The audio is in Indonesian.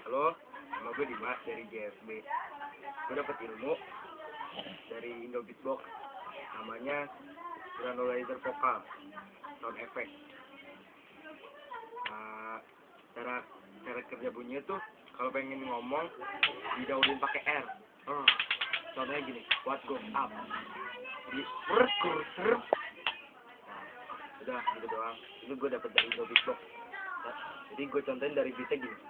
Halo, nama gue Dimas dari JFB. Gue dapet ilmu dari Indo Beatbox, namanya Granularizer Vokal Sound Effect. Cara kerja bunyinya tuh kalau pengen ngomong didahuluin pakai R. Contohnya gini, what goes up, di serp. Udah gitu doang. Itu gue dapet dari Indo Beatbox. Jadi gue contohin dari beatnya gini.